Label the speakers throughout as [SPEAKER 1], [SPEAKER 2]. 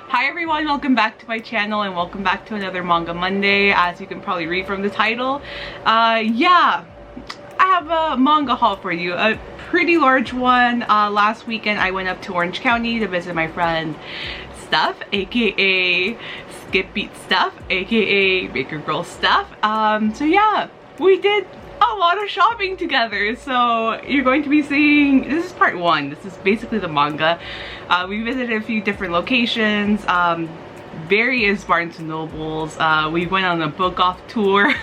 [SPEAKER 1] Hi everyone, welcome back to my channel and welcome back to another Manga Monday. As you can probably read from the title, yeah, I have a manga haul for you, a pretty large one. Last weekend I went up to Orange County to visit my friend Stuff, aka Skip Beat Stuff, aka Baker Girl Stuff. So yeah, we did a lot of shopping together. So you're going to be seeing, this is part one, this is basically the manga. We visited a few different locations, various Barnes and Nobles. We went on a BookOff tour.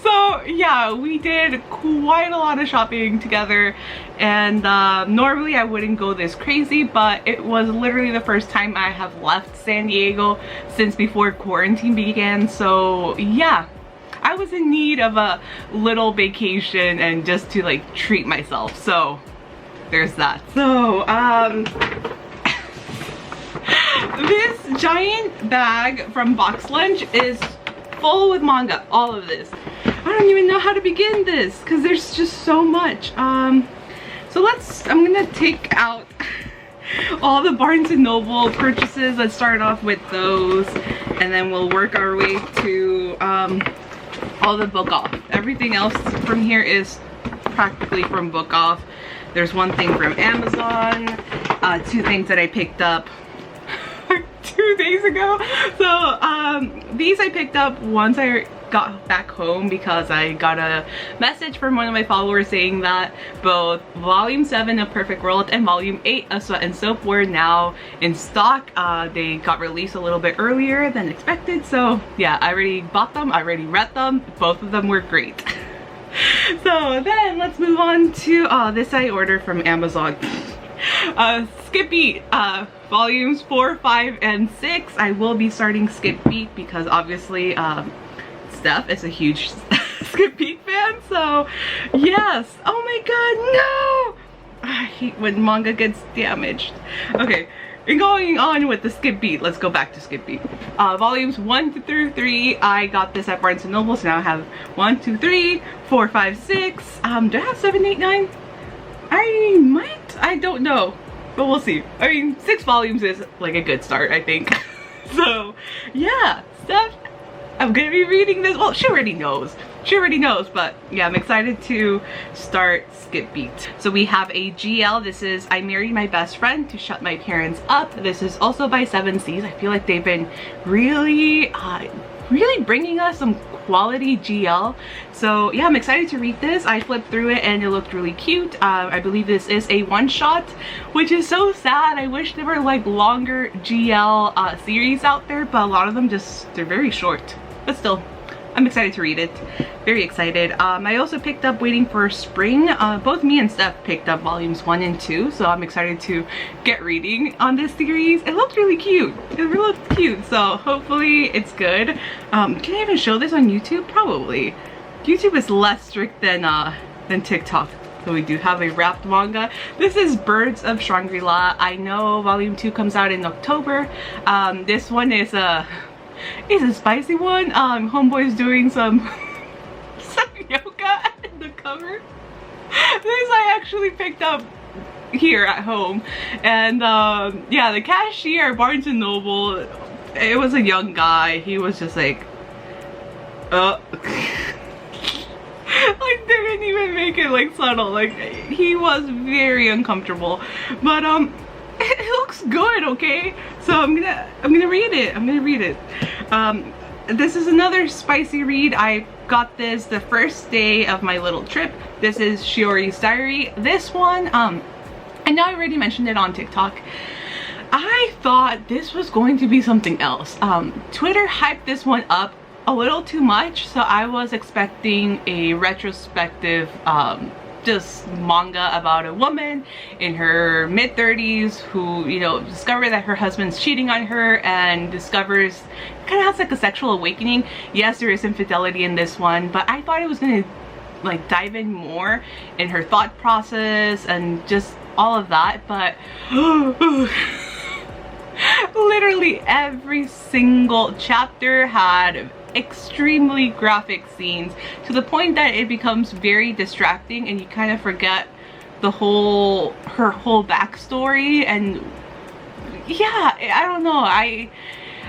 [SPEAKER 1] So yeah, we did quite a lot of shopping together, and normally I wouldn't go this crazy, but it was literally the first time I have left San Diego since before quarantine began. So yeah, I was in need of a little vacation and just to like treat myself. So there's that. So this giant bag from Box Lunch is full with manga, all of this. I don't even know how to begin this because there's just so much. So I'm gonna take out all the Barnes and Noble purchases. Let's start off with those and then we'll work our way to all the BookOff. Everything else from here is practically from BookOff. There's one thing from Amazon, two things that I picked up 2 days ago. So these I picked up once I got back home because I got a message from one of my followers saying that both volume 7 of Perfect World and volume 8 of Sweat and Soap were now in stock. They got released a little bit earlier than expected, so yeah, I already bought them, I already read them, both of them were great. So then let's move on to this I ordered from Amazon. Skip Beat, volumes 4, 5, and 6. I will be starting Skip Beat because obviously Steph is a huge Skip Beat fan, so yes. Oh my god, no! I hate when manga gets damaged. Okay, and going on with the Skip Beat, let's go back to Skip Beat. Volumes 1 through 3, I got this at Barnes & Noble, so now I have 1, 2, 3, 4, 5, 6. Do I have 7, 8, 9? I might, I don't know, but we'll see. I mean, 6 volumes is like a good start, I think. So yeah, Steph, I'm gonna be reading this. Well, she already knows, but yeah, I'm excited to start Skip Beat. So we have a GL. This is I Married My Best Friend to Shut My Parents Up. This is also by 7 Seas. I feel like they've been really bringing us some quality GL. So yeah, I'm excited to read this. I flipped through it and it looked really cute. I believe this is a one-shot, which is so sad. I wish there were like longer GL series out there, but a lot of them they're very short. But still, I'm excited to read it. Very excited. I also picked up Waiting for Spring. Both me and Steph picked up volumes 1 and 2, so I'm excited to get reading on this series. It looks really cute. It really looks cute, so hopefully it's good. Can I even show this on YouTube? Probably. YouTube is less strict than TikTok. So we do have a wrapped manga. This is Birds of Shangri-La. I know volume 2 comes out in October. This one is a spicy one. Homeboy's doing some yoga in the cover. This I actually picked up here at home, and yeah, the cashier at Barnes and Noble, it was a young guy. He was just like like didn't even make it like subtle. Like he was very uncomfortable, but it looks good, okay? So I'm gonna read it. This is another spicy read. I got this the first day of my little trip. This is Shiori's Diary. This one, I know I already mentioned it on TikTok. I thought this was going to be something else. Twitter hyped this one up a little too much, so I was expecting a retrospective just manga about a woman in her mid-30s who, you know, discovered that her husband's cheating on her and discovers, kind of has like a sexual awakening. Yes, there is infidelity in this one, but I thought it was gonna like dive in more in her thought process and just all of that, but literally every single chapter had extremely graphic scenes to the point that it becomes very distracting and you kind of forget her whole backstory and yeah, I don't know.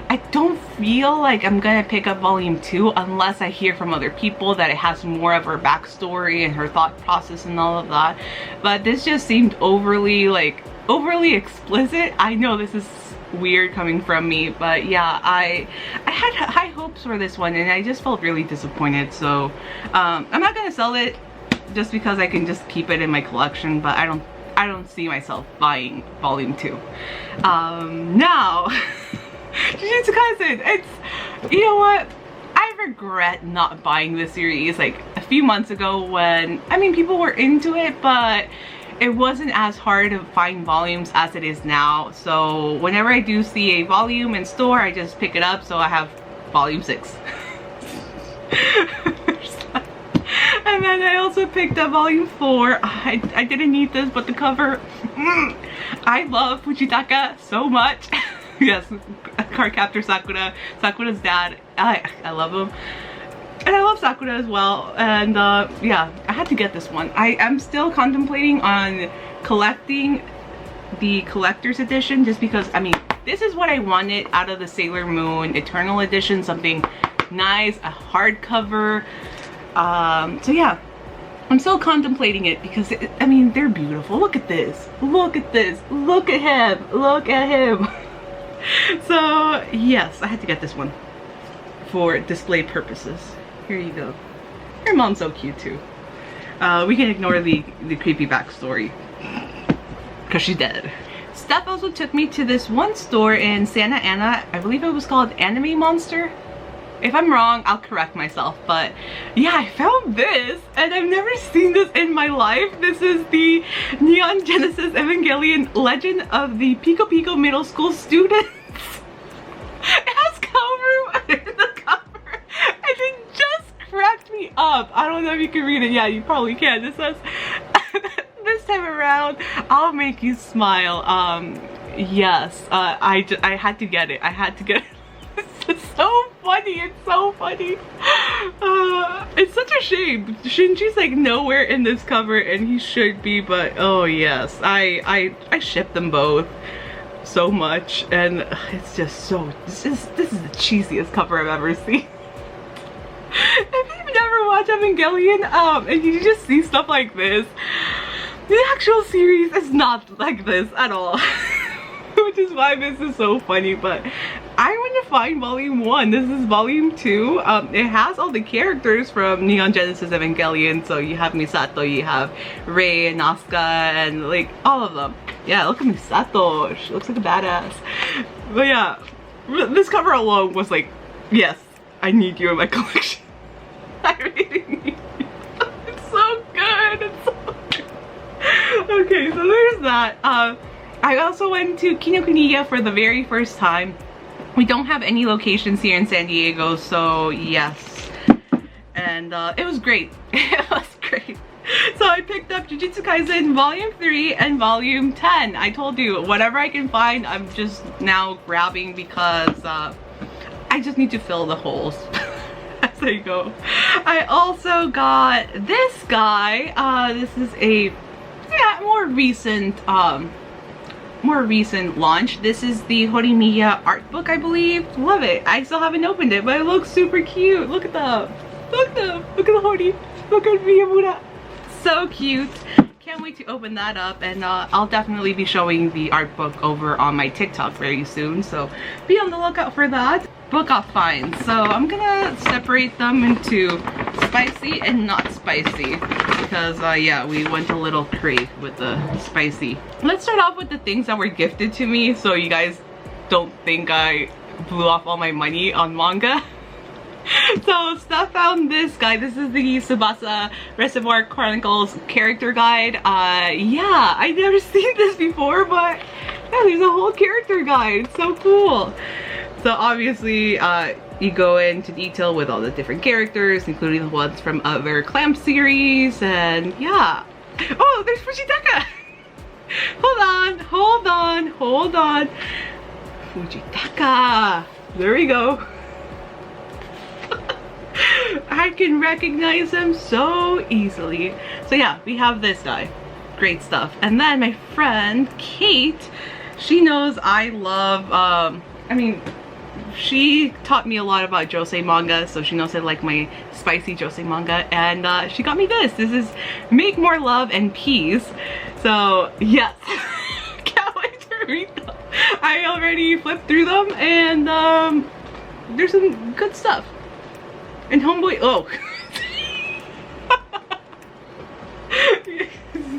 [SPEAKER 1] I don't feel like I'm gonna pick up volume 2 unless I hear from other people that it has more of her backstory and her thought process and all of that. But this just seemed overly explicit. I know this is weird coming from me, but yeah, I had high hopes for this one and I just felt really disappointed. So I'm not gonna sell it just because I can just keep it in my collection, but I don't see myself buying volume 2. Now Jujutsu Kaisen, it's, you know what, I regret not buying this series like a few months ago when, I mean, people were into it, but it wasn't as hard to find volumes as it is now. So whenever I do see a volume in store, I just pick it up, so I have volume 6. And then I also picked up volume 4. I didn't need this, but the cover, I love Fujitaka so much. Yes, Cardcaptor Sakura, Sakura's dad. I love him. And I love Sakura as well. And yeah, I had to get this one. I'm still contemplating on collecting the collector's edition just because, I mean, this is what I wanted out of the Sailor Moon Eternal Edition. Something nice, a hardcover. So yeah, I'm still contemplating it because, I mean, they're beautiful. Look at this. Look at this. Look at him. Look at him. So yes, I had to get this one for display purposes. Here you go. Your mom's so cute too. We can ignore the creepy backstory because she's dead. Steph also took me to this one store in Santa Ana. I believe it was called Anime Monster. If I'm wrong, I'll correct myself, but yeah, I found this and I've never seen this in my life. This is the Neon Genesis Evangelion Legend of the Pico Pico Middle School Students. It has cover in the cover and it just cracked me up. I don't know if you can read it. Yeah, you probably can. It says, this time around, I'll make you smile. Yes, I had to get it. I had to get it. It's so funny. It's so funny. It's such a shame. Shinji's like nowhere in this cover and he should be, but oh yes, I ship them both so much, and it's just so, this is the cheesiest cover I've ever seen. If you've never watched Evangelion and you just see stuff like this, the actual series is not like this at all. Which is why this is so funny. But I want to find volume 1. This is volume 2. It has all the characters from Neon Genesis Evangelion. So you have Misato, you have Rei and Asuka, and like all of them. Yeah, look at Misato. She looks like a badass. But yeah, this cover alone was like, yes, I need you in my collection. I really need you. It's so good. It's so good. Okay, so there's that. I also went to Kinokuniya for the very first time. We don't have any locations here in San Diego, so yes. And it was great. It was great. So I picked up Jujutsu Kaisen Volume 3 and Volume 10. I told you, whatever I can find, I'm just now grabbing because I just need to fill the holes as I go. I also got this guy. This is a more recent launch. This is the Horimiya art book, I believe. Love it. I still haven't opened it, but it looks super cute. Look at them. Look at them. Look at the Hori. Look at Miyamura. So cute. Can't wait to open that up, and I'll definitely be showing the art book over on my TikTok very soon, so be on the lookout for that. BookOff finds. So I'm gonna separate them into spicy and not spicy because yeah, we went a little crazy with the spicy. Let's start off with the things that were gifted to me so you guys don't think I blew off all my money on manga. So Steph found this guide. This is the Tsubasa Reservoir Chronicles character guide. Yeah, I've never seen this before, but yeah, there's a whole character guide. It's so cool. So obviously you go into detail with all the different characters, including the ones from other Clamp series, and yeah. Oh, there's Fujitaka! Hold on, hold on, hold on. Fujitaka! There we go. I can recognize him so easily. So yeah, we have this guy. Great stuff. And then my friend Kate She knows I love, I mean, she taught me a lot about Josei manga, so she knows I like my spicy Josei manga, and she got me this. This is Make More Love and Peace. So yes, can't wait to read them. I already flipped through them, and there's some good stuff. And Homeboy, oh.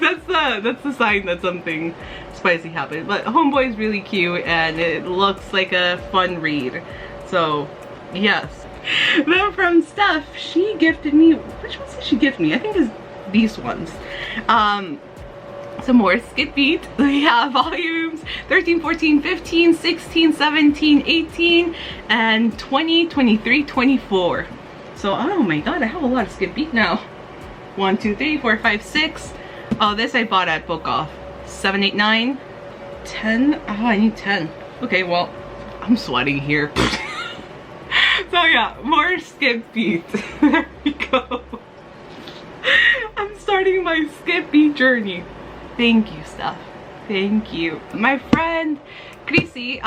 [SPEAKER 1] that's the sign that something spicy happened. But Homeboy is really cute and it looks like a fun read. So yes. Then from Steph, she gifted me, which ones did she gift me? I think it's these ones. Some more Skip Beat. We have volumes 13, 14, 15, 16, 17, 18, and 20, 23, 24. So, oh my god, I have a lot of Skip Beat now. 1, 2, 3, 4, 5, 6. Oh, this I bought at BookOff. 7, 8, 9, 10. Oh, I need 10. Okay, well, I'm sweating here. So yeah, more Skip Beat. There we go. I'm starting my Skip Beat journey. Thank you, Steph. Thank you. My friend Chrissy,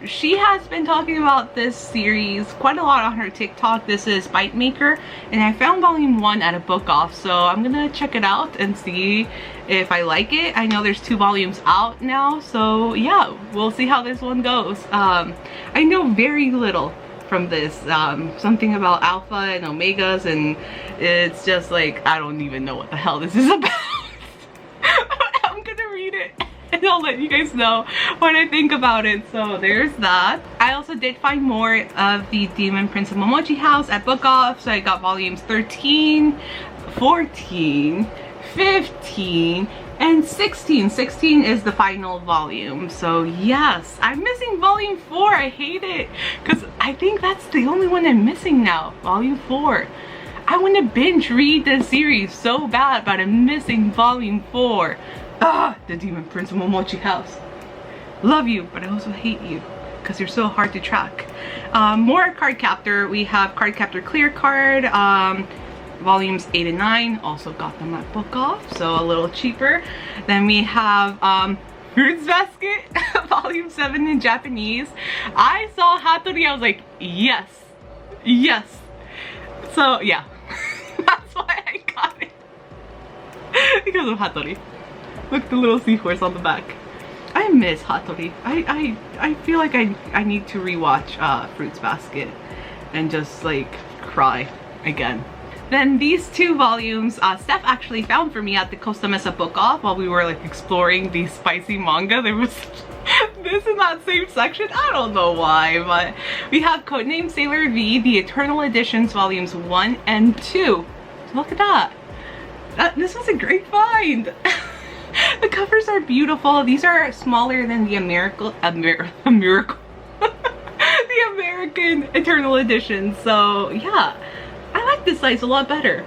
[SPEAKER 1] she has been talking about this series quite a lot on her TikTok. This is Bite Maker, and I found volume 1 at a BookOff, so I'm gonna check it out and see if I like it. I know there's 2 volumes out now, so yeah, we'll see how this one goes. I know very little from this, something about alpha and omegas, and it's just like, I don't even know what the hell this is about. I'm gonna read it and I'll let you guys know what I think about it. So there's that. I also did find more of the Demon Prince of Momochi House at BookOff, so I got volumes 13, 14, 15, and 16. 16 is the final volume. So yes, I'm missing volume 4. I hate it because I think that's the only one I'm missing now. Volume 4. I want to binge read the series so bad, but I'm missing volume 4. Ah, the Demon Prince of Momochi House. Love you, but I also hate you because you're so hard to track. More Card Captor. We have Card Captor Clear Card. Volumes 8 and 9, also got them at BookOff, so a little cheaper. Then we have Fruits Basket, volume 7 in Japanese. I saw Hattori, I was like, yes, yes. So yeah, that's why I got it. Because of Hattori. Look, the little seahorse on the back. I miss Hattori. I feel like I need to rewatch Fruits Basket and just like cry again. Then these 2 volumes, Steph actually found for me at the Costa Mesa BookOff while we were like exploring the spicy manga. There was this in that same section. I don't know why, but we have Codename Sailor V, the Eternal Editions volumes 1 and 2. Look at that. This was a great find. The covers are beautiful. These are smaller than the American Eternal Edition. So yeah, I like this size a lot better.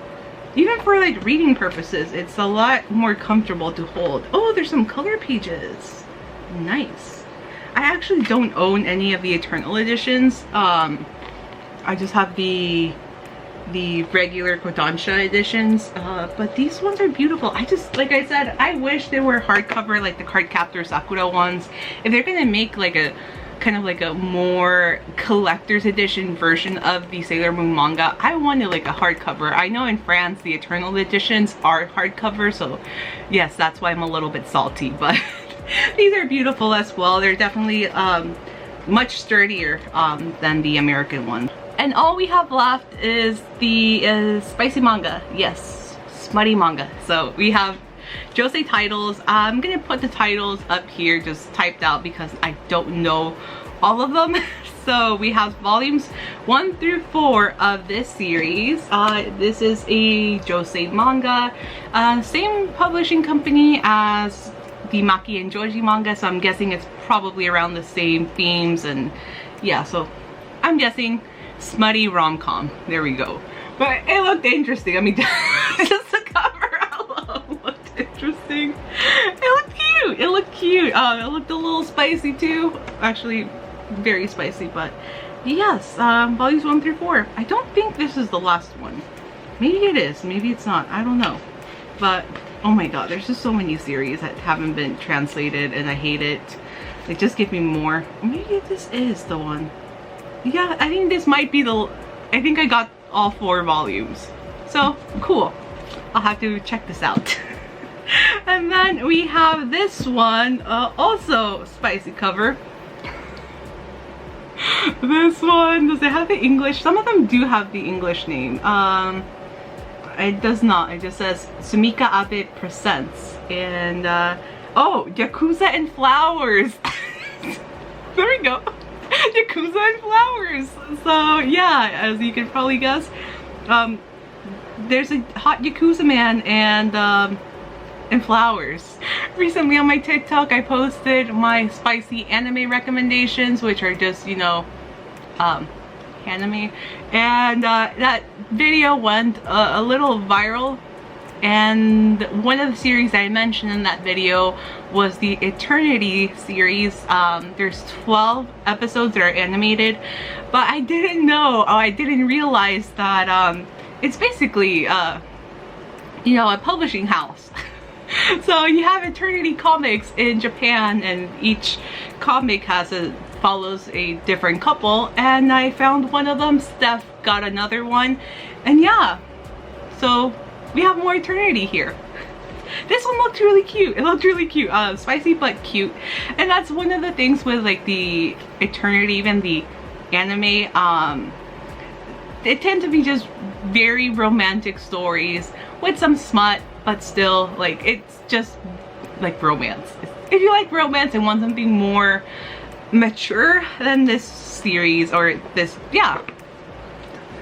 [SPEAKER 1] Even for like reading purposes, it's a lot more comfortable to hold. Oh, there's some color pages. Nice. I actually don't own any of the Eternal Editions. I just have the regular Kodansha editions, but these ones are beautiful. I just, like I said, I wish they were hardcover like the Card Captor Sakura ones. If they're gonna make like a kind of like a more collector's edition version of the Sailor Moon manga, I wanted like a hardcover. I know in France the Eternal editions are hardcover, so yes, that's why I'm a little bit salty, but these are beautiful as well. They're definitely much sturdier than the American one. And all we have left is the spicy manga. Yes, smutty manga. So we have Josei titles. I'm gonna put the titles up here just typed out because I don't know all of them. So we have volumes 1 through 4 of this series. This is a Josei manga. Same publishing company as the Maki and Joji manga, so I'm guessing it's probably around the same themes, and yeah, so I'm guessing smutty rom-com. There we go. But it looked interesting. I mean, just the cover alone looked interesting. It looked cute. It looked cute. It looked a little spicy too. Actually, very spicy. But yes, volumes 1 through 4. I don't think this is the last one. Maybe it is. Maybe it's not. I don't know. But oh my god, there's just so many series that haven't been translated, and I hate it. Like, just give me more. Maybe this is the one. Yeah, I think this might be the... I think I got all 4 volumes. So, cool. I'll have to check this out. And then we have this one, also spicy cover. This one, does it have the English? Some of them do have the English name. It does not. It just says Sumika Abe Presents. And, oh, Yakuza and Flowers. There we go. Yakuza and Flowers. So, yeah, as you can probably guess, there's a hot Yakuza man and flowers. Recently on my TikTok, I posted my spicy anime recommendations, which are just, you know, anime, and that video went a little viral, and one of the series I mentioned in that video was the Eternity series. There's 12 episodes that are animated, but I didn't know, I didn't realize that it's basically you know, a publishing house. So you have Eternity Comics in Japan, and each comic follows a different couple, and I found one of them. Steph got another one, and yeah, so we have more Eternity here. This one looked really cute. It looked really cute. Spicy but cute. And that's one of the things with like the Eternity, even the anime, they tend to be just very romantic stories with some smut, but still, like, it's just like romance. If you like romance and want something more mature than this series, or this, yeah,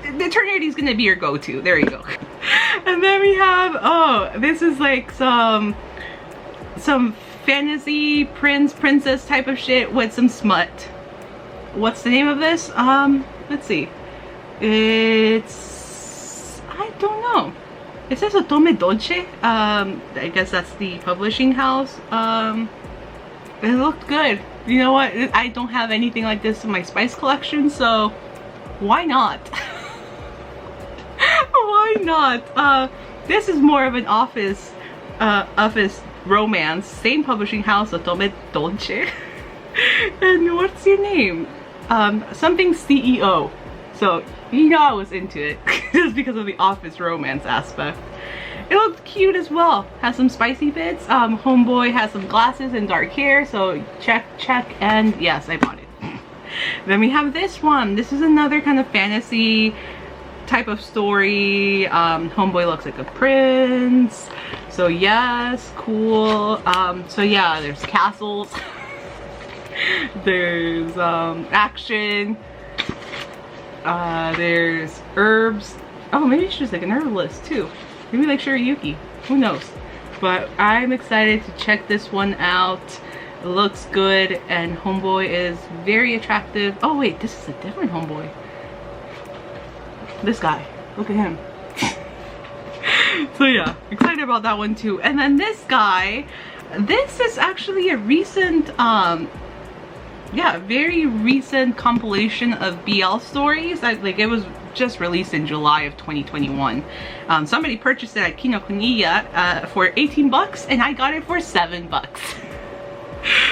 [SPEAKER 1] the Eternity is gonna be your go-to. There you go. And then we have, oh, this is like some fantasy princess type of shit with some smut. What's the name of this? Let's see. It's, I don't know. It says Otome Dolce. I guess that's the publishing house. It looked good. You know what? I don't have anything like this in my spice collection, so why not? Why not? This is more of an office romance. Same publishing house, Otome Dolce. And what's your name? Something CEO. So, you know I was into it just because of the office romance aspect. It looked cute as well. Has some spicy bits. Homeboy has some glasses and dark hair, so check, and yes, I bought it. Then we have this one. This is another kind of fantasy type of story. Homeboy looks like a prince. So yes, cool. So yeah, there's castles. There's action. There's herbs. Oh, maybe she's like an herbalist too. Maybe like Shirayuki. Who knows? But I'm excited to check this one out. It looks good, and homeboy is very attractive. Oh wait, this is a different homeboy. This guy. Look at him. So yeah, excited about that one too. And then this guy. This is actually a recent yeah, very recent compilation of BL stories. Like, it was just released in July of 2021. Somebody purchased it at Kinokuniya for 18 bucks, and I got it for 7 bucks.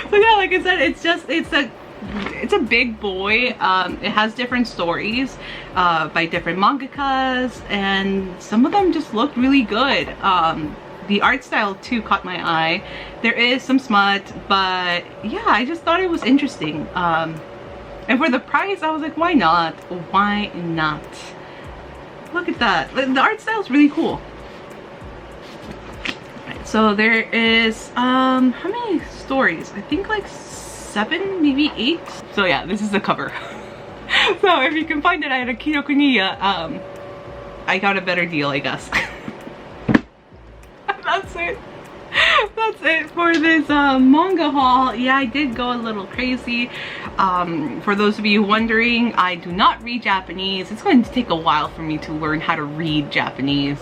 [SPEAKER 1] So yeah, like I said, it's a big boy. It has different stories by different mangakas, and some of them just look really good. The art style too caught my eye. There is some smut, but yeah, I just thought it was interesting. And for the price, I was like, why not? Why not? Look at that. The art style is really cool. Right, so there is, how many stories? I think like 7, maybe 8. So yeah, this is the cover. So if you can find it at a Kinokuniya, I got a better deal, I guess. That's it. That's it for this manga haul. Yeah, I did go a little crazy. For those of you wondering, I do not read Japanese. It's going to take a while for me to learn how to read Japanese.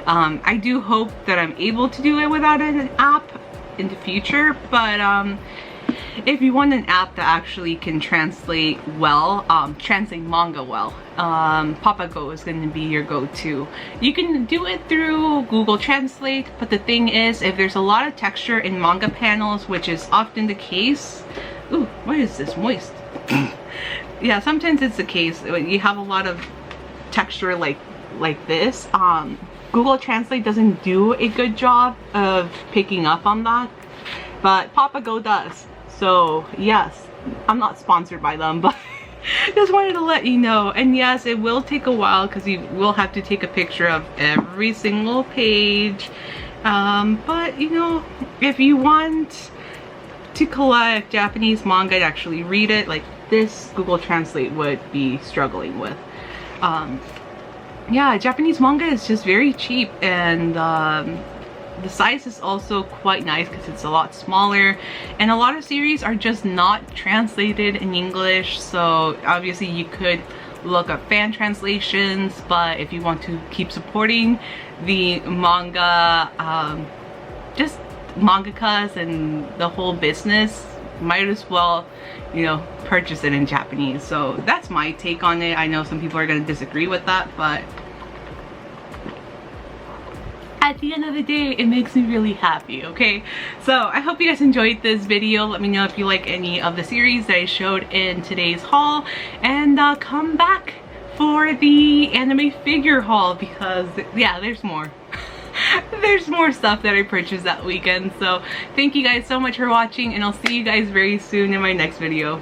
[SPEAKER 1] I do hope that I'm able to do it without an app in the future, but if you want an app that actually can translate well, translate manga well, Papago is going to be your go-to. You can do it through Google Translate, but the thing is, if there's a lot of texture in manga panels, which is often the case. Ooh, why is this moist? Yeah, sometimes it's the case. You have a lot of texture like this. Google Translate doesn't do a good job of picking up on that, but Papago does. So yes, I'm not sponsored by them, but just wanted to let you know. And yes, it will take a while because you will have to take a picture of every single page. But you know, if you want to collect Japanese manga and actually read it, like this, Google Translate would be struggling with. Yeah, Japanese manga is just very cheap, and the size is also quite nice because it's a lot smaller, and a lot of series are just not translated in English. So obviously you could look up fan translations, but if you want to keep supporting the manga, just mangakas and the whole business, might as well, you know, purchase it in Japanese. So that's my take on it. I know some people are going to disagree with that, but at the end of the day, it makes me really happy, okay? So I hope you guys enjoyed this video. Let me know if you like any of the series that I showed in today's haul, and come back for the anime figure haul, because yeah, there's more. There's more stuff that I purchased that weekend. So thank you guys so much for watching, and I'll see you guys very soon in my next video.